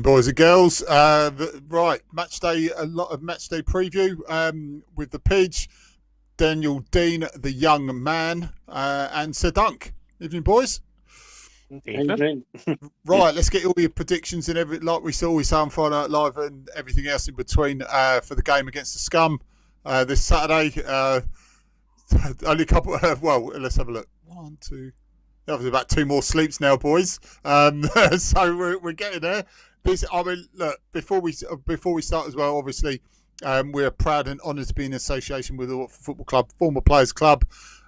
Evening, boys and girls. Right, match day, a lot of match day preview with the Pidge, Daniel Dean, the young man, and Sir Dunk. Evening, boys. Evening. Right, let's get all your predictions and everything, like we always say on Friday Night Live and everything else in between for the game against the Scum this Saturday. Only a couple. Well, let's have a look. 1, 2. That was about 2 more sleeps now, boys. So we're getting there. Look, before we start as well, obviously, we're proud and honoured to be in association with the Watford Football Club, Former Players Club,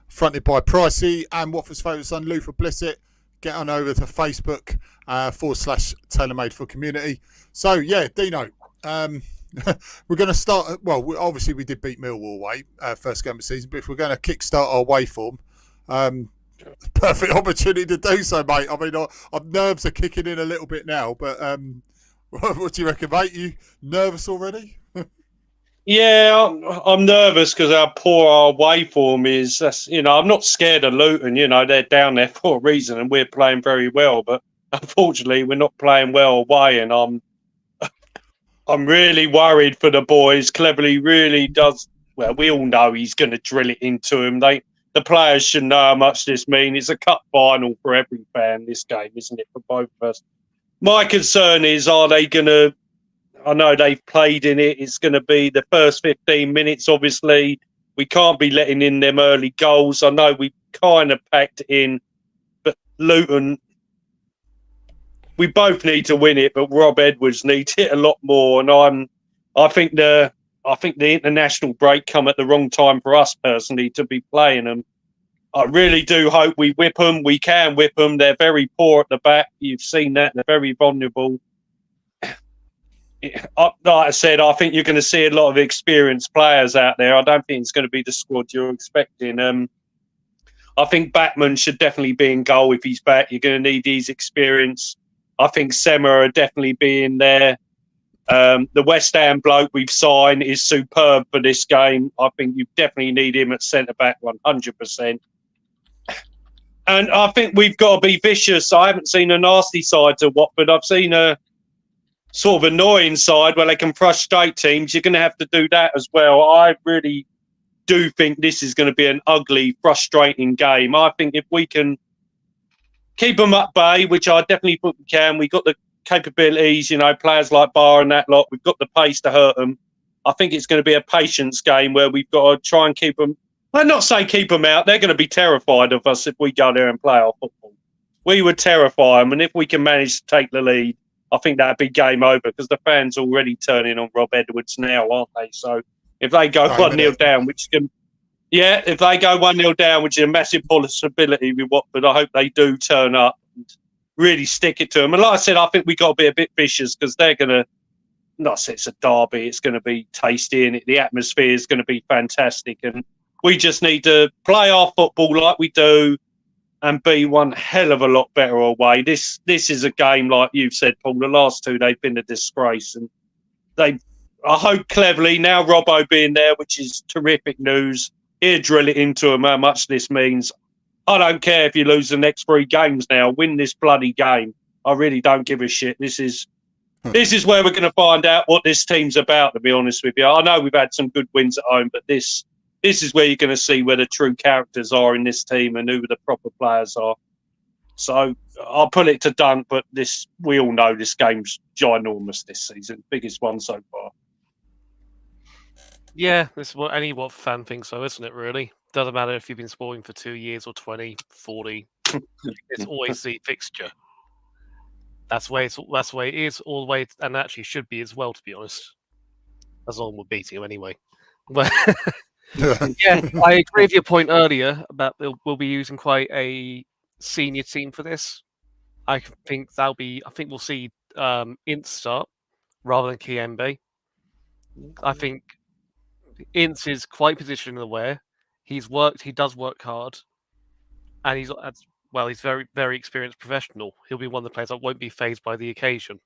fronted by Pricey and Watford's favourite son, Lou, for Blissett. Get on over to Facebook / Tailor Made for Community. So yeah, Dino, we're going to start. Well, obviously we did beat Millwall away first game of the season, but if we're going to kickstart our away form. Perfect opportunity to do so, mate. I mean, our nerves are kicking in a little bit now, but what do you reckon, mate? You nervous already? Yeah, I'm nervous because how poor our away form is. I'm not scared of Luton. They're down there for a reason, and we're playing very well. But unfortunately, we're not playing well away, and I'm really worried for the boys. Cleverly really does. Well, we all know he's going to drill it into them. The players should know how much this means. It's a cup final for every fan, this game, isn't it, for both of us? My concern is, are they going to... I know they've played in it. It's going to be the first 15 minutes, obviously. We can't be letting in them early goals. I know we kind of packed it in, but Luton... We both need to win it, but Rob Edwards needs it a lot more. And I think the international break come at the wrong time for us personally to be playing them. I really do hope we whip them. We can whip them. They're very poor at the back. You've seen that. They're very vulnerable. Like I said, I think you're going to see a lot of experienced players out there. I don't think it's going to be the squad you're expecting. I think Batman should definitely be in goal if he's back. You're going to need his experience. I think Sema will definitely be in there. The West Ham bloke we've signed is superb for this game. I think you definitely need him at centre-back 100%. And I think we've got to be vicious. I haven't seen a nasty side to Watford. I've seen a sort of annoying side where they can frustrate teams. You're going to have to do that as well. I really do think this is going to be an ugly, frustrating game. I think if we can keep them at bay, which I definitely think we can, we've got the capabilities, players like Barr and that lot. We've got the pace to hurt them. I think it's going to be a patience game where we've got to try and keep them. I'm not saying keep them out. They're going to be terrified of us if we go there and play our football. We would terrify them, and if we can manage to take the lead, I think that'd be game over because the fans are already turning on Rob Edwards now, aren't they? So if they go 1-0 down, if they go 1-0 down, which is a massive possibility with Watford, I hope they do turn up and really stick it to them. And like I said, I think we got to be a bit vicious because they're going to, not say it's a derby, it's going to be tasty and the atmosphere is going to be fantastic. And we just need to play our football like we do and be one hell of a lot better away. This is a game, like you've said, Paul, the last 2, they've been a disgrace. And I hope cleverly, now Robbo being there, which is terrific news, he'll drill it into them how much this means. I don't care if you lose the next 3 games now. Win this bloody game. I really don't give a shit. This is where we're going to find out what this team's about, to be honest with you. I know we've had some good wins at home, but this is where you're going to see where the true characters are in this team and who the proper players are. So I'll put it to Dunk, but we all know this game's ginormous this season. Biggest one so far. Yeah, this is what any Watford fan thinks so, isn't it, really? Doesn't matter if you've been sporting for 2 years or 20, 40. It's always the fixture. That's the way it is all the way, and actually should be as well, to be honest. As long as we're beating them anyway. But yeah, I agree with your point earlier about we'll be using quite a senior team for this. I think we'll see Ince start rather than Kiembe. I think Ince is quite position aware. He does work hard, and he's very, very experienced professional. He'll be one of the players that won't be fazed by the occasion.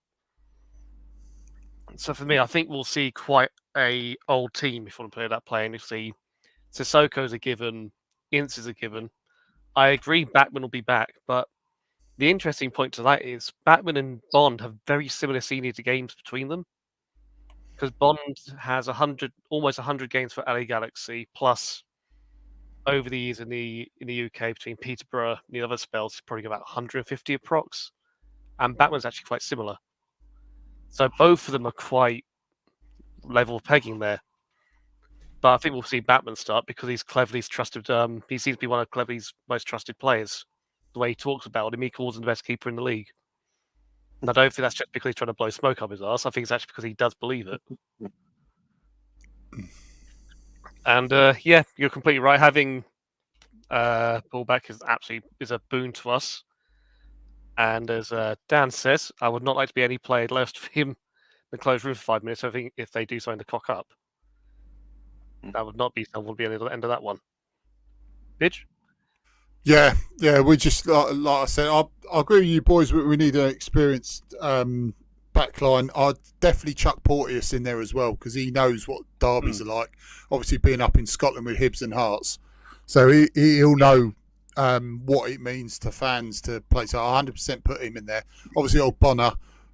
So for me, I think we'll see quite a old team if you want to play that play. And you see Sissoko's a given, Ince is a given. I agree Backman will be back, but The interesting point to that is Batman and Bond have very similar senior games between them, because Bond has almost 100 games for LA Galaxy, plus over the years in the UK between Peterborough and the other spells, it's probably about 150 approx. And Batman's actually quite similar. So both of them are quite level pegging there. But I think we'll see Batman start because he's Cleverly's trusted. He seems to be one of Cleverly's most trusted players. The way he talks about him, he calls him the best keeper in the league. And I don't think that's just because he's trying to blow smoke up his ass. I think it's actually because he does believe it. And yeah, you're completely right. Having pullback is a boon to us. And as Dan says, I would not like to be any player left for him in the closed room for 5 minutes. I think if they do something to cock up, that would not be someone would be at the end of that one. Bitch? Yeah, we just like I said, I agree with you boys. We need an experienced backline. I'd definitely chuck Porteous in there as well because he knows what derbies are like. Obviously, being up in Scotland with Hibs and Hearts, so he'll know what it means to fans to play. So 100% put him in there. Obviously, old Bonner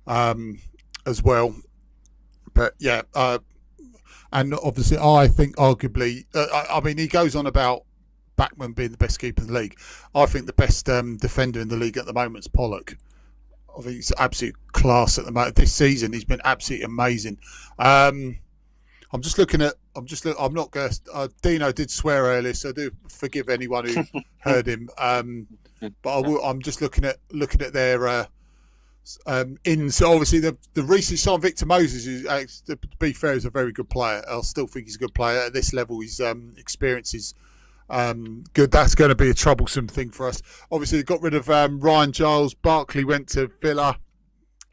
as well. But yeah, and obviously, I think arguably, I mean, he goes on about Bachmann being the best keeper in the league. I think the best defender in the league at the moment is Pollock. I think he's absolute class at the moment. This season, he's been absolutely amazing. I'm not going to. Dino did swear earlier, so I do forgive anyone who heard him. But I'm just looking at their ins. So obviously, the recent sign Victor Moses, who, to be fair, is a very good player. I still think he's a good player at this level. His experience is good. That's going to be a troublesome thing for us. Obviously, they got rid of Ryan Giles. Barkley went to Villa.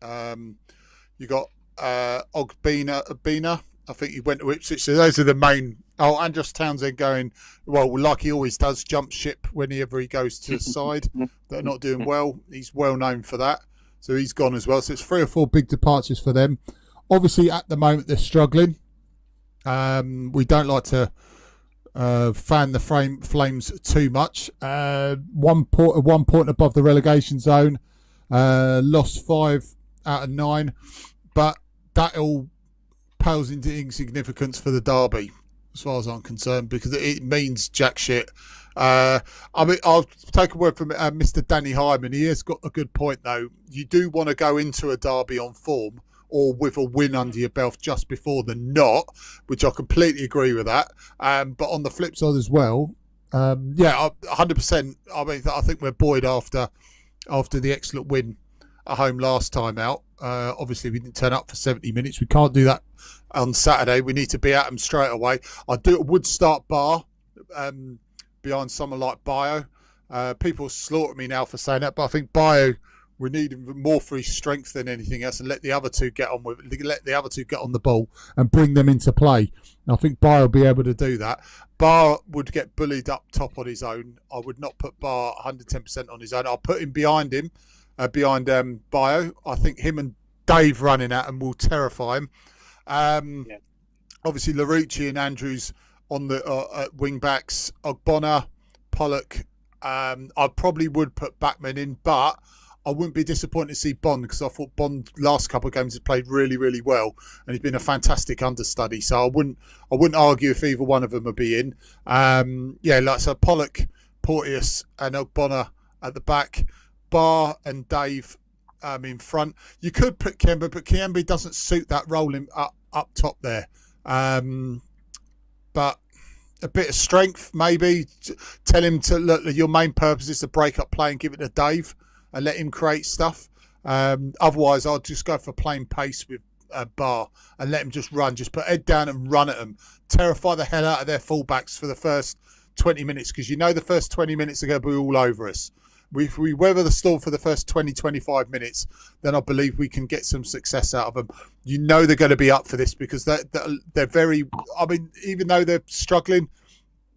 You got Ogbina. I think he went to Ipswich. So those are the main. Oh, and just Townsend going, well, like he always does, jump ship whenever he goes to the side that are not doing well. He's well known for that. So he's gone as well. So it's 3 or 4 big departures for them. Obviously, at the moment, they're struggling. We don't like to fan the flames too much. 1 point above the relegation zone. Lost 5 out of 9. But that all pales into insignificance for the derby, as far as I'm concerned, because it means jack shit. I mean, I'll take a word from Mr. Danny Hyman. He has got a good point, though. You do want to go into a derby on form or with a win under your belt just before the not, which I completely agree with that. But on the flip side as well, 100%. I mean, I think we're buoyed after the excellent win at home last time out. Obviously, we didn't turn up for 70 minutes. We can't do that on Saturday. We need to be at them straight away. I would start Bar behind someone like Bio. People slaughter me now for saying that, but I think Bio, we need him more for his strength than anything else, and let the other two get on the ball and bring them into play. And I think Bio will be able to do that. Bar would get bullied up top on his own. I would not put Bar 110% on his own. I'll put him behind Bio. I think him and Dave running at him will terrify him. Obviously, Larucci and Andrews on the wing backs. Ogbonna, Pollock. I probably would put Bachmann in, but I wouldn't be disappointed to see Bond, because I thought Bond last couple of games has played really, really well, and he's been a fantastic understudy. So I wouldn't argue if either one of them would be in. So Pollock, Porteous, and Ogbonna at the back. Bar and Dave in front. You could put Kemba, but Kemba doesn't suit that role up top there. But a bit of strength, maybe. Tell him to look. Your main purpose is to break up play and give it to Dave and let him create stuff. Otherwise, I'd just go for plain pace with Bar and let him just run. Just put head down and run at them. Terrify the hell out of their fullbacks for the first 20 minutes, because you know the first 20 minutes are going to be all over us. If we weather the storm for the first 20, 25 minutes, then I believe we can get some success out of them. You know they're going to be up for this, because they're very... I mean, even though they're struggling,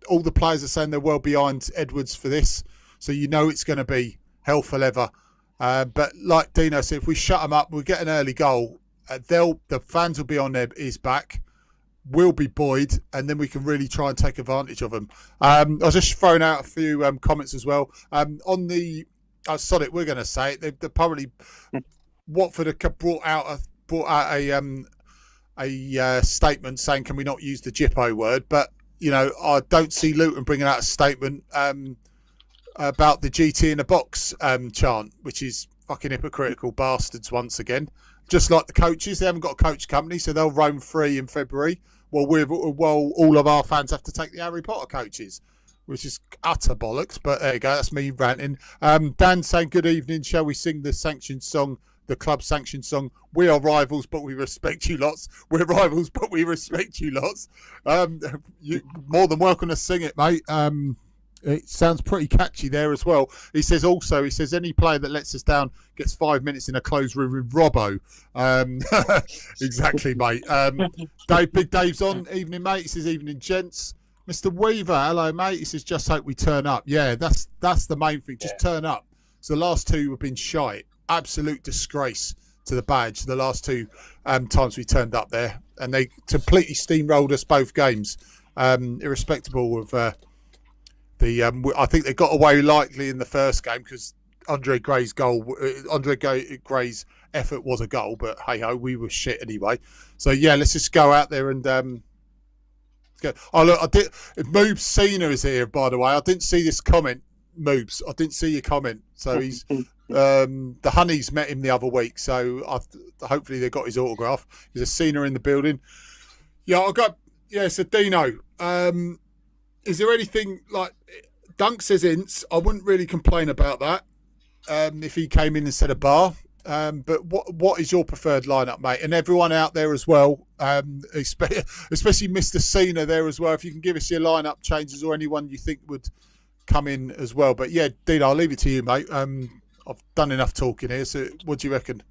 all the players are saying they're well behind Edwards for this. So you know it's going to be hell for leather. But like Dino said, if we shut them up, we get an early goal, the fans will be on his back. We'll be buoyed, and then we can really try and take advantage of them. I was just throwing out a few comments as well. On the Oh, sorry, we're going to say it. They're probably Watford have brought out a statement saying, "Can we not use the Jippo word?" But you know, I don't see Luton bringing out a statement about the GT in a box chant, which is fucking hypocritical bastards once again. Just like the coaches, they haven't got a coach company, so they'll roam free in February. Well, all of our fans have to take the Harry Potter coaches, which is utter bollocks. But there you go, that's me ranting. Dan saying, "Good evening. Shall we sing the sanctioned song, the club sanctioned song? We are rivals, but we respect you lots. We're rivals, but we respect you lots." You're more than welcome to sing it, mate. It sounds pretty catchy there as well. He says any player that lets us down gets 5 minutes in a closed room with Robbo. Exactly, mate. Big Dave's on. Evening, mate. He says, "Evening, gents." Mr. Weaver, hello, mate. He says, "Just hope we turn up." Yeah, that's the main thing. Just turn up. So the last two have been shite. Absolute disgrace to the badge. The last two times we turned up there, and they completely steamrolled us both games. Irrespective of I think they got away lightly in the first game because Andre Gray's effort was a goal, but hey ho, we were shit anyway. So yeah, let's just go out there and go. Oh look, Moobs Cena is here, by the way. I didn't see this comment, Moobs. I didn't see your comment. So he's the Honeys met him the other week, so hopefully they got his autograph. There's a Cena in the building. Yeah, so Dino. Is there anything like Dunk says Ince? I wouldn't really complain about that if he came in instead of Bar. But what is your preferred lineup, mate? And everyone out there as well, especially Mr. Cena there as well. If you can give us your lineup changes or anyone you think would come in as well. But yeah, Dino, I'll leave it to you, mate. I've done enough talking here. So what do you reckon?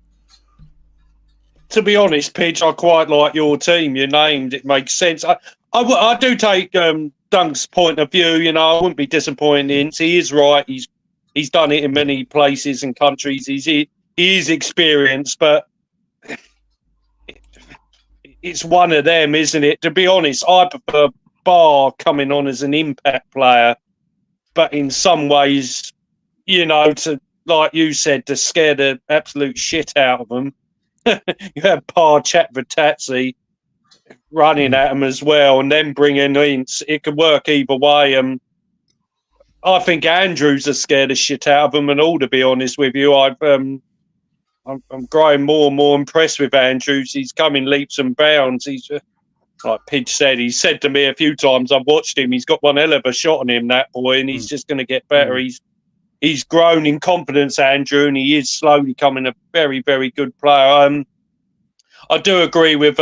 To be honest, Pidge, I quite like your team. You named it, makes sense. I do take Dunk's point of view. You know, I wouldn't be disappointed. He is right. He's done it in many places and countries. He is experienced, but it's one of them, isn't it? To be honest, I prefer Bar coming on as an impact player, but in some ways, you know, to like you said, to scare the absolute shit out of them. You have Bar Chatvatazzi running at him as well, and then bringing in. It could work either way. I think Andrews are scared the shit out of him, and all. To be honest with you, I'm growing more and more impressed with Andrews. He's coming leaps and bounds. He's like Pidge said. He said to me a few times. I've watched him. He's got one hell of a shot on him, that boy, and he's just going to get better. He's grown in confidence, Andrew, and he is slowly becoming a very, very good player. I do agree with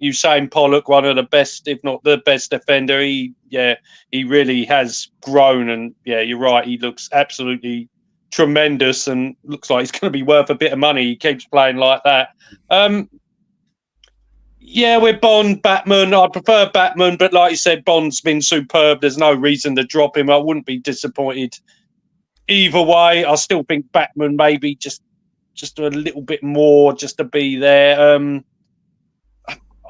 Usain Pollock, one of the best, if not the best defender. He really has grown, and yeah, you're right. He looks absolutely tremendous, and looks like he's going to be worth a bit of money. He keeps playing like that. Yeah, we're Bond, Batman. I prefer Batman, but like you said, Bond's been superb. There's no reason to drop him. I wouldn't be disappointed either way. I still think Batman maybe just a little bit more just to be there.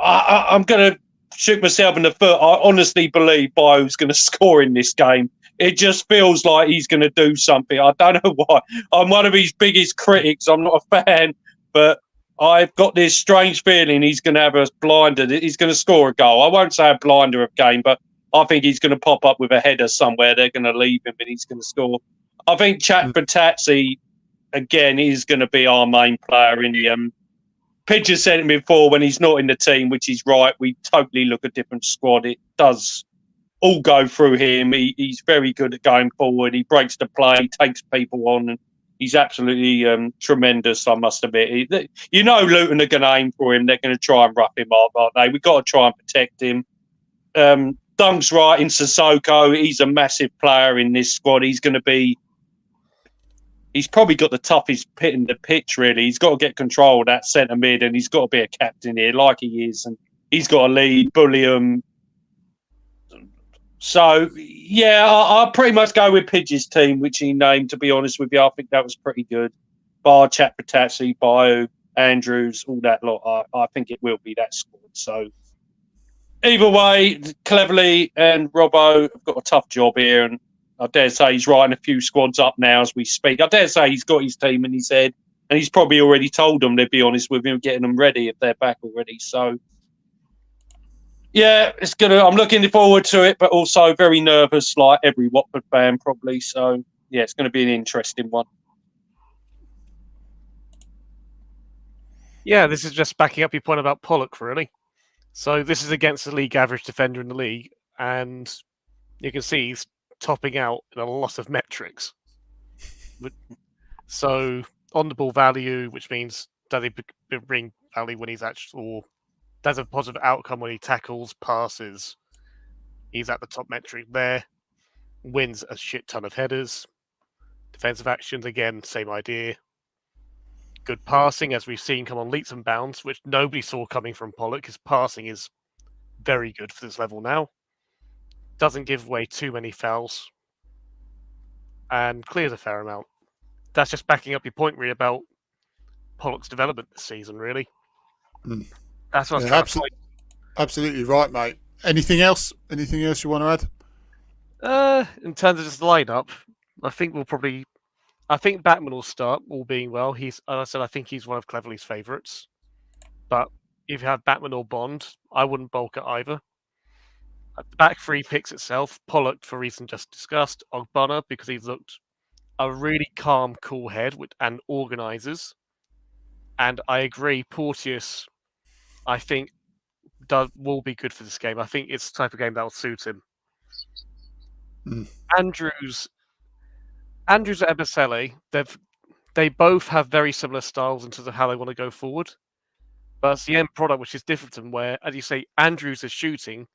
I'm going to shoot myself in the foot. I honestly believe Bio's going to score in this game. It just feels like he's going to do something. I don't know why. I'm one of his biggest critics. I'm not a fan, but I've got this strange feeling he's going to have us blinded. He's going to score a goal. I won't say a blinder of game, but I think he's going to pop up with a header somewhere. They're going to leave him and he's going to score. I think Chatvatazzi, again, is going to be our main player in the Pidge has said it before, when he's not in the team, which is right, we totally look a different squad. It does all go through him. He's very good at going forward. He breaks the play, he takes people on, and he's absolutely tremendous, I must admit. You know Luton are going to aim for him. They're going to try and rough him up, aren't they? We've got to try and protect him. Dunk's right in Sissoko. He's a massive player in this squad. He's probably got the toughest pit in the pitch, really. He's got to get control of that centre mid, and he's got to be a captain here, like he is. And he's got to lead, bully him. So, yeah, I'll pretty much go with Pidge's team, which he named, to be honest with you. I think that was pretty good. Bar, Chatvatazzi, Bio, Andrews, all that lot. I think it will be that squad. So, either way, Cleverly and Robbo have got a tough job here, and I dare say he's writing a few squads up now as we speak. I dare say he's got his team in his head, and he's probably already told them, to be honest with him, getting them ready if they're back already. So, yeah, I'm looking forward to it, but also very nervous, like every Watford fan probably. So, yeah, it's going to be an interesting one. Yeah, this is just backing up your point about Pollock, really. So this is against the league average defender in the league, and you can see he's topping out in a lot of metrics. So on the ball value, which means does he bring value when he's actually, or does a positive outcome when he tackles, passes? He's at the top metric there. Wins a shit ton of headers. Defensive actions, again, same idea. Good passing, as we've seen come on leaps and bounds, which nobody saw coming from Pollock. His passing is very good for this level now. Doesn't give away too many fouls. And clears a fair amount. That's just backing up your point, really, about Pollock's development this season, really. That's what I was trying to point. Absolutely right, mate. Anything else? Anything else you want to add? In terms of just the lineup, I think Batman will start, all being well. As I said, I think he's one of Cleverley's favourites. But if you have Batman or Bond, I wouldn't bulk at either. At the back three picks itself, Pollock for reason just discussed, Ogbonna because he's looked a really calm, cool head and organises. And I agree, Porteous, I think, will be good for this game. I think it's the type of game that will suit him. Andrews and Ebersele, they both have very similar styles in terms of how they want to go forward. But it's the end product which is different to them, where, as you say, Andrews is shooting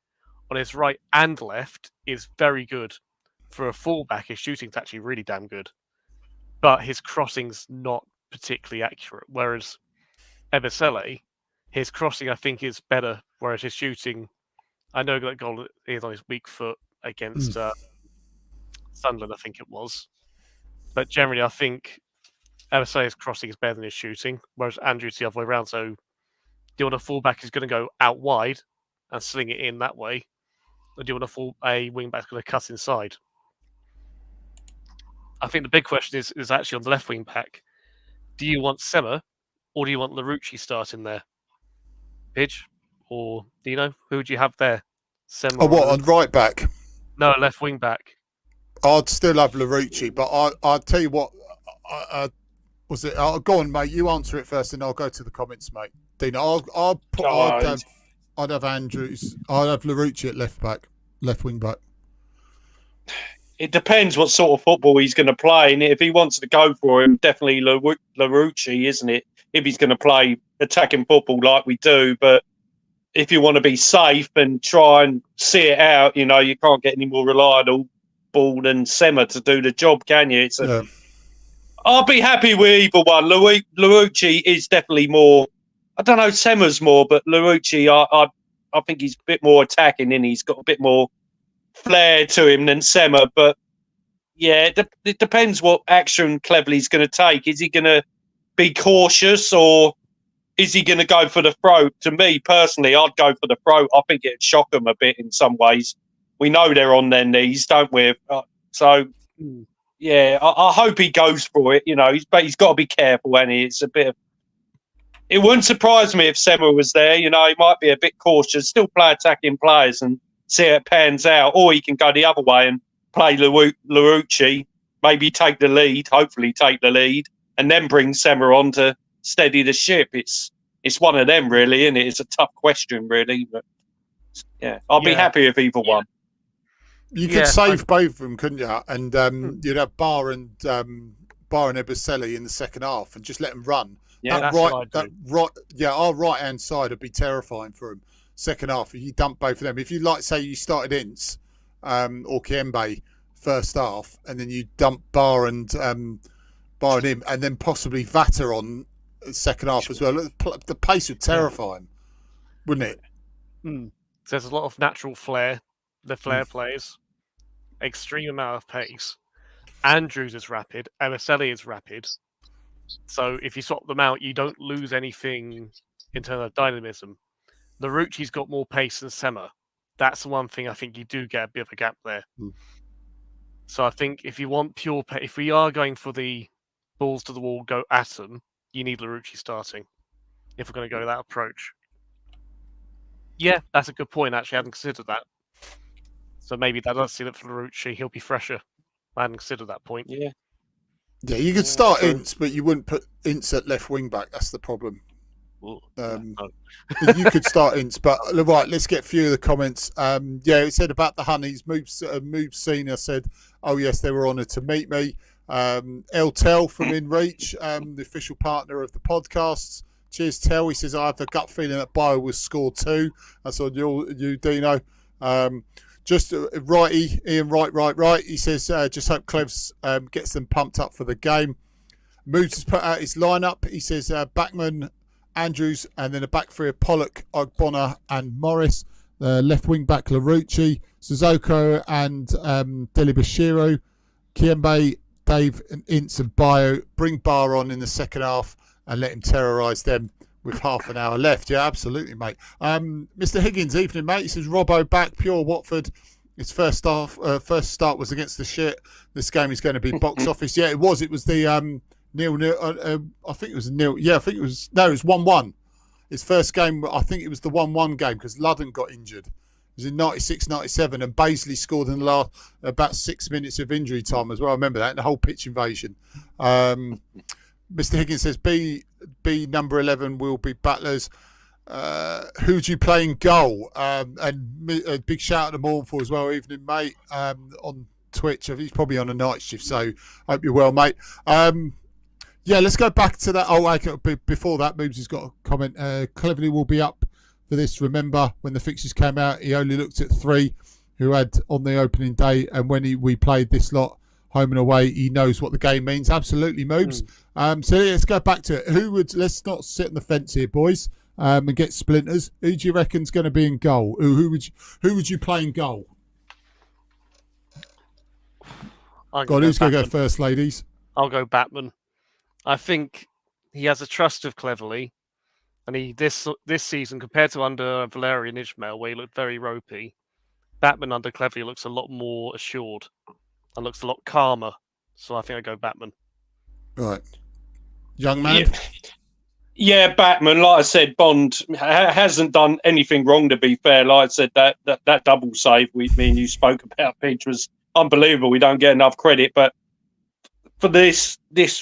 on his right and left is very good. For a fullback, his shooting's actually really damn good. But his crossing's not particularly accurate. Whereas Ebersele, his crossing, I think, is better, whereas his shooting, I know that goal is on his weak foot against Sunderland, I think it was. But generally, I think Ebersele's crossing is better than his shooting, whereas Andrews the other way around. So do you want a fullback who's going to go out wide and sling it in that way? Or do you want a wing-back who's going to cut inside? I think the big question is actually on the left wing-back. Do you want Semmer or do you want Larouci starting there? Pidge or Dino? Who would you have there? Semmer on right back? No, left wing-back. I'd still have Larouci, but I'll tell you what. Go on, mate. You answer it first, and I'll go to the comments, mate. Dino, I'd have Andrews. I'd have Larouci at left wing back. It depends what sort of football he's going to play, and if he wants to go for him, definitely Larouci, isn't it? If he's going to play attacking football like we do, but if you want to be safe and try and see it out, you can't get any more reliable ball than Semmer to do the job, can you? I'll be happy with either one. Larouci is definitely more. I don't know, Semmer's more, but Larouci, I think he's a bit more attacking, and he's got a bit more flair to him than Semmer. But yeah, it depends what action Cleverley's going to take. Is he going to be cautious, or is he going to go for the throat? To me personally, I'd go for the throat. I think it'd shock them a bit in some ways. We know they're on their knees, don't we? So yeah, I hope he goes for it. But he's got to be careful, and it's a bit of. It wouldn't surprise me if Semmer was there. He might be a bit cautious, still play attacking players and see how it pans out. Or he can go the other way and play Larouci, maybe take the lead, hopefully take the lead, and then bring Semmer on to steady the ship. It's one of them, really, isn't it? It's a tough question, really. But yeah, I'll be happy with either one. You could save both of them, couldn't you? And you'd have Barr and Ebersele in the second half and just let them run. Yeah, our right-hand side would be terrifying for him. Second half, if you dump both of them. If you say you started Ince or Kiembe first half, and then you dump Barr and him, and then possibly Vatter on second half as well. The pace would terrify him, wouldn't it? There's a lot of natural flair. The flair plays, extreme amount of pace. Andrews is rapid. Ebersele is rapid. So if you swap them out, you don't lose anything in terms of dynamism. Larouci's got more pace than Semmer. That's the one thing I think you do get a bit of a gap there. So I think if you want if we are going for the balls to the wall, go at them, you need Larouci starting. If we're going to go that approach. Yeah, that's a good point. Actually, I hadn't considered that. So maybe that does see that for Larouci, he'll be fresher. I hadn't considered that point. Yeah. Yeah, you could start Ince, but you wouldn't put Ince at left wing back. That's the problem. No. You could start Ince, but right, let's get a few of the comments. Yeah, it said about the Honeys. Moves Senior said, "Oh yes, they were honoured to meet me." El Tel from InReach, the official partner of the podcasts. Cheers, Tel. He says, "I have the gut feeling that Bio will score 2." That's on you, Dino. Just righty, Ian. Right. He says, "Just hope Clevs gets them pumped up for the game." Moves has put out his lineup. He says, "Backman, Andrews, and then a back three of Pollock, Ogbonna, and Morris. Left wing back Larouci, Sissoko, and Delibashiro, Kiembe, Dave, and Ince and Bio. Bring Bar on in the second half and let him terrorise them with half an hour left." Yeah, absolutely, mate. Mr. Higgins, evening, mate. He says, "Robbo back, pure Watford. His first start was against the shit. This game is going to be box office." Yeah, it was. It was the 0-0. I think it was 0. Yeah, I think it was. No, it was 1-1. His first game, I think it was the 1-1 game because Ludden got injured. It was in 96-97, and Baisley scored in the last about 6 minutes of injury time as well. I remember that, and the whole pitch invasion. Mr. Higgins says, B number 11 will be Butlers. Who do you play in goal? And a big shout out to Mournful as well, evening, mate, on Twitch. He's probably on a night shift, so hope you're well, mate. Yeah, let's go back to that. Oh, before that, Moobs has got a comment. Cleverly will be up for this. Remember, when the fixtures came out, he only looked at 3 who had on the opening day, and when we played this lot, home and away, he knows what the game means. Absolutely, Moobs. So let's go back to it. Let's not sit on the fence here, boys, and get splinters. Who do you reckon's going to be in goal? Who would you play in goal? Who's going to go first, ladies? I'll go Batman. I think he has a trust of Cleverly, and this season, compared to under Valerian Ishmael, where he looked very ropey, Batman under Cleverly looks a lot more assured and looks a lot calmer. So I think I go Batman. Right. Young man? Yeah, Batman. Like I said, Bond hasn't done anything wrong, to be fair. Like I said, that double save me and you spoke about, Peach, was unbelievable. We don't get enough credit, but for this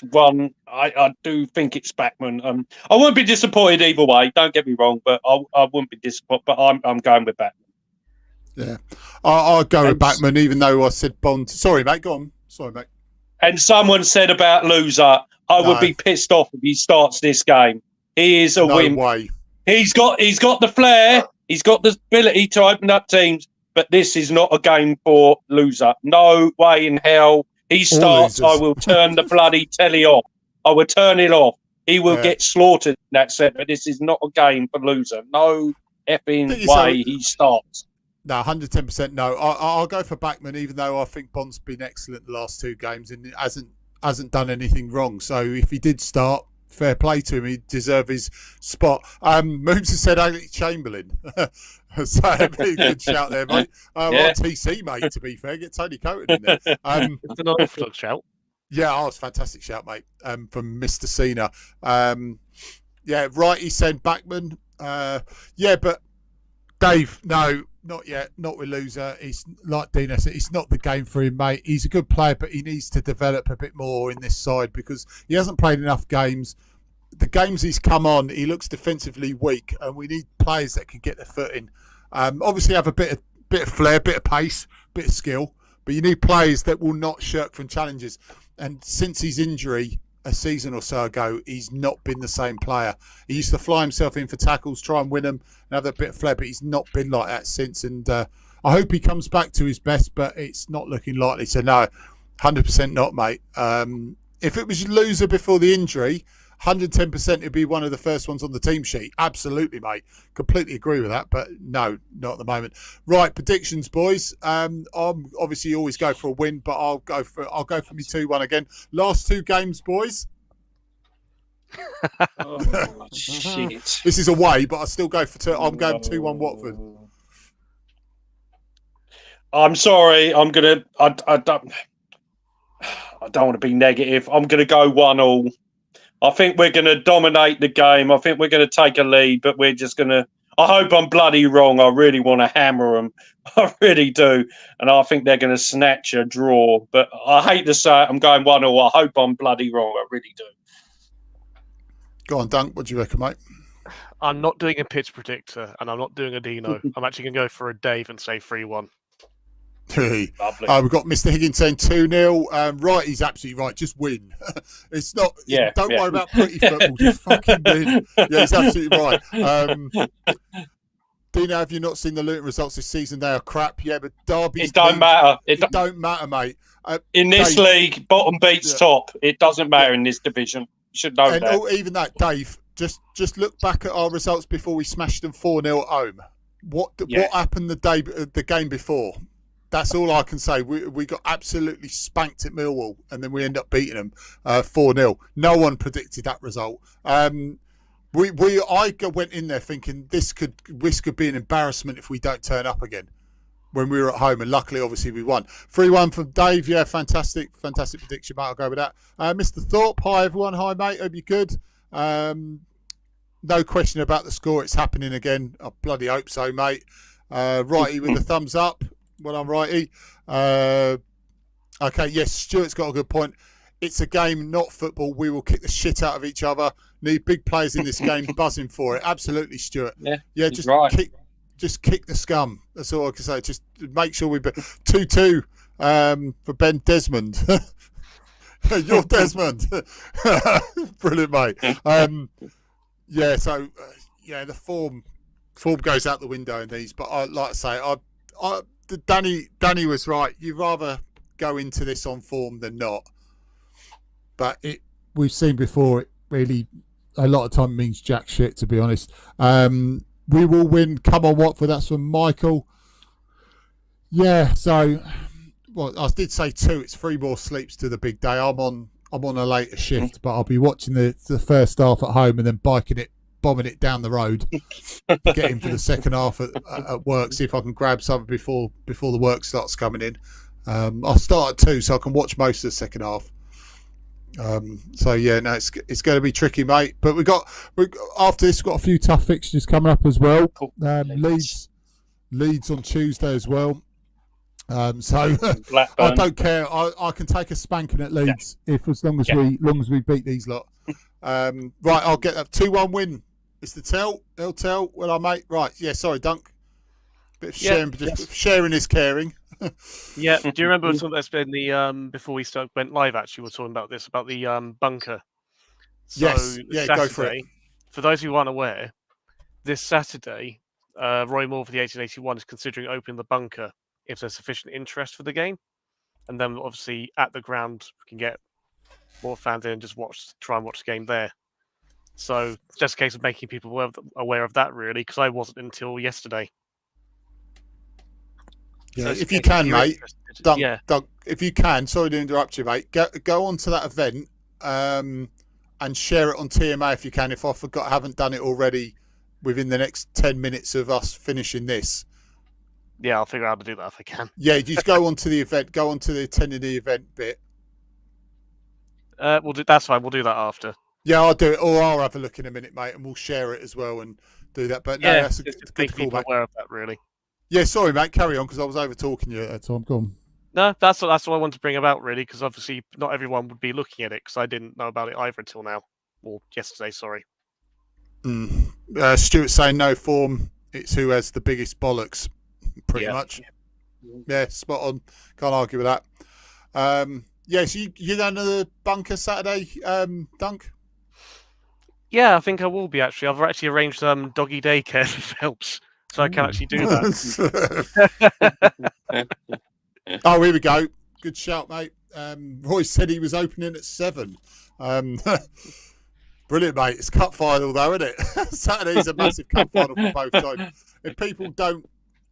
one, I do think it's Batman. I wouldn't be disappointed either way. Don't get me wrong, but I wouldn't be disappointed. But I'm going with Batman. Yeah, I'll go with Batman, even though I said Bond. Sorry, mate. Go on. Sorry, mate. And someone said about Loser, I would be pissed off if he starts this game. He is a wimp. Way. He's got the flair. He's got the ability to open up teams. But this is not a game for Loser. No way in hell. He starts, I will turn the bloody telly off. I will turn it off. He will get slaughtered in that set, but this is not a game for Loser. No effing way he starts. No, 110% no. I'll go for Backman, even though I think Bond's been excellent the last 2 games and hasn't done anything wrong. So if he did start, fair play to him. He deserves his spot. Moves has said Alex Chamberlain. So a pretty good shout there, mate. Well, TC, mate, to be fair. Get Tony Coton in there. That's an orthodox shout. Yeah, it's a fantastic shout, mate, from Mr. Cena. Yeah, right, he said Backman. Yeah, but Dave, no, not yet. Not with Loser. He's like Dino said, it's not the game for him, mate. He's a good player, but he needs to develop a bit more in this side because he hasn't played enough games. The games he's come on, he looks defensively weak, and we need players that can get their foot in. Obviously, have a bit of flair, bit of pace, bit of skill, but you need players that will not shirk from challenges. And since his injury a season or so ago, he's not been the same player. He used to fly himself in for tackles, try and win them, and have that bit of flair, but he's not been like that since. And I hope he comes back to his best, but it's not looking likely. So no, 100% not, mate. If it was Loser before the injury, 110% it'd be one of the first ones on the team sheet. Absolutely, mate. Completely agree with that, but no, not at the moment. Right, predictions, boys. I'm obviously always go for a win, but I'll go for me 2-1 again. Last 2 games, boys. Oh, shit. This is away, but I still go for 2. I'm going 2-1 Watford. I'm sorry. I don't. I don't want to be negative. I'm going to go 1-1. I think we're going to dominate the game. I think we're going to take a lead, but we're just going to. I hope I'm bloody wrong. I really want to hammer them. I really do. And I think they're going to snatch a draw. But I hate to say it. I'm going 1-1. I hope I'm bloody wrong. I really do. Go on, Dunk. What do you reckon, mate? I'm not doing a pitch predictor, and I'm not doing a Dino. I'm actually going to go for a Dave and say 3-1. We've got Mr. Higgins saying 2-0. Right, he's absolutely right. Just win. It's not. Yeah, don't worry about pretty football. Just fucking win. Yeah, he's absolutely right. Dino, have you not seen the Luton results this season? They are crap. Yeah, but Derby. It don't matter. It don't matter, mate. In this league, bottom beats top. It doesn't matter in this division. You should know and that. Even that, Dave. Just look back at our results before we smashed them 4-0 at home. What happened the game before? That's all I can say. We got absolutely spanked at Millwall, and then we end up beating them 4-0. No one predicted that result. I went in there thinking this could be an embarrassment if we don't turn up again when we were at home, and luckily, obviously, we won. 3-1 from Dave. Yeah, fantastic prediction, mate. I'll go with that. Mr. Thorpe, hi everyone. Hi, mate. Hope you're good. No question about the score. It's happening again. I bloody hope so, mate. Righty with the thumbs up. Well, I'm righty. Okay, yes, Stuart's got a good point. It's a game, not football. We will kick the shit out of each other. Need big players in this game buzzing for it. Absolutely, Stuart. Yeah, just right. Kick the scum. That's all I can say. Just make sure we 2-2 for Ben Desmond. You're Desmond. Brilliant, mate. The form goes out the window in these. But I like to say, Danny was right. You'd rather go into this on form than not. But we've seen before, it really a lot of time means jack shit, to be honest. We will win. Come on, Watford. That's from Michael. Yeah, so I did say 2. It's 3 more sleeps to the big day. I'm on a later shift, but I'll be watching the first half at home and then bombing it down the road, getting for the second half at work. See if I can grab something before the work starts coming in. I'll start at 2 so I can watch most of the second half. It's going to be tricky, mate. But after this, we've got a few tough fixtures coming up as well. Leeds on Tuesday as well. I don't care. I can take a spanking at Leeds as long as we beat these lot. Right, I'll get that 2-1 win. It's the tell. He'll tell. Well, mate. Right. Yeah. Sorry, Dunk. Bit of sharing. Sharing is caring. Yeah. Do you remember something that's been before we went live? Actually, we're talking about the bunker. So yes. Yeah. Saturday, Go for it. For those who aren't aware, this Saturday, Roy Moore for the 1881 is considering opening the bunker if there's sufficient interest for the game, and then obviously at the ground we can get more fans in and just try and watch the game there. So it's just a case of making people aware of that, really, because I wasn't until yesterday. Yeah, so if you can, mate, Dunk, if you can, sorry to interrupt you, mate, go on to that event and share it on TMA if you can. If I haven't done it already within the next 10 minutes of us finishing this. Yeah, I'll figure out how to do that if I can. Yeah, just go onto the event, go onto the attending the event bit. That's fine. We'll do that after. Yeah, I'll do it, or I'll have a look in a minute, mate, and we'll share it as well and do that. But no, that's a good call, mate. Aware of that, really. Yeah, sorry, mate. Carry on, because I was over talking you at that time. Go on. No, that's what I wanted to bring about, really, because obviously not everyone would be looking at it, because I didn't know about it either until now, or yesterday. Sorry. Stuart's saying no form. It's who has the biggest bollocks, pretty much. Yeah, spot on. Can't argue with that. So you're going to the bunker Saturday, Dunk? Yeah, I think I will be, actually. I've actually arranged doggy daycare if it helps, so I can actually do that. Oh, here we go. Good shout, mate. Roy said he was opening at 7. Brilliant, mate. It's cup final, though, isn't it? Saturday's a massive cup final for both sides. If people don't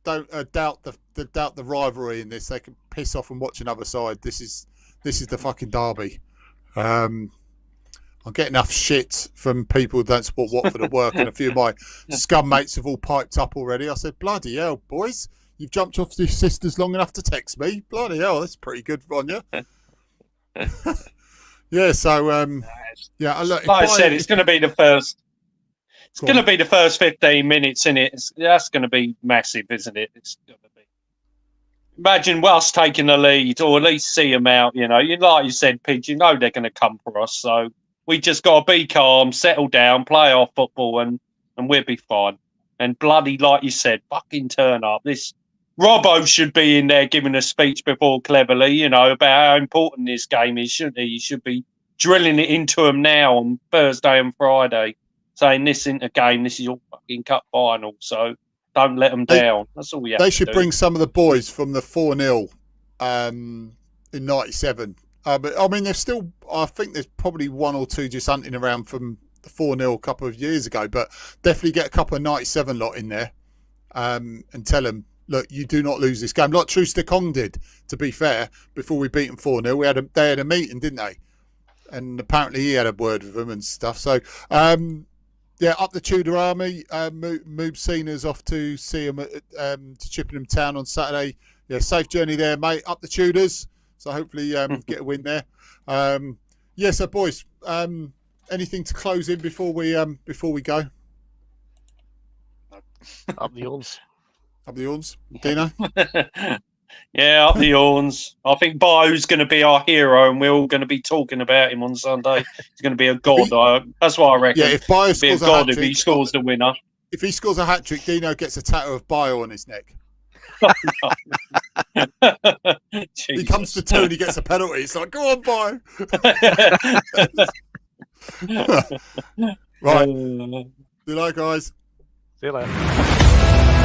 doubt the rivalry in this, they can piss off and watch another side. This is the fucking derby. I get enough shit from people who don't support Watford at work, and a few of my scum mates have all piped up already. I said, bloody hell, boys, you've jumped off your sisters long enough to text me. Bloody hell, that's pretty good on you. Yeah, so yeah, look, Like I said, it's going to be the first. It's going to be the first 15 minutes in it. That's going to be massive, isn't it? It's going to be. Imagine us taking the lead, or at least see them out. You know, like you said, Pidge. You know they're going to come for us, so we just got to be calm, settle down, play our football, and we'll be fine. And bloody, like you said, fucking turn up. This Robbo should be in there giving a speech before Cleverly, you know, about how important this game is, shouldn't he? He should be drilling it into them now on Thursday and Friday, saying this isn't a game, this is your fucking cup final, so don't let them down. That's all we have to do. They should bring some of the boys from the 4-0 in '97. But I mean, there's still, I think there's probably one or two just hunting around from the 4-0 a couple of years ago, but definitely get a couple of '97 lot in there and tell them, look, you do not lose this game. Like Trooster Kong did, to be fair, before we beat them 4-0. They had a meeting, didn't they? And apparently he had a word with them and stuff. So, yeah, up the Tudor Army. Moob Cena's off to see him to Chippenham Town on Saturday. Yeah, safe journey there, mate. Up the Tudors. So hopefully get a win there. Yeah, so boys, anything to close in before we go? Up the Orns. Up the Orns. Dino? Yeah, up the Orns. I think Bio's going to be our hero, and we're all going to be talking about him on Sunday. He's going to be a god. That's what I reckon. Yeah, if Bio scores a god, if he scores the winner. If he scores a hat trick, Dino gets a tattoo of Bio on his neck. He comes to 2 and he gets a penalty. It's like, go on, Bio. Right. See you later, guys. See you later.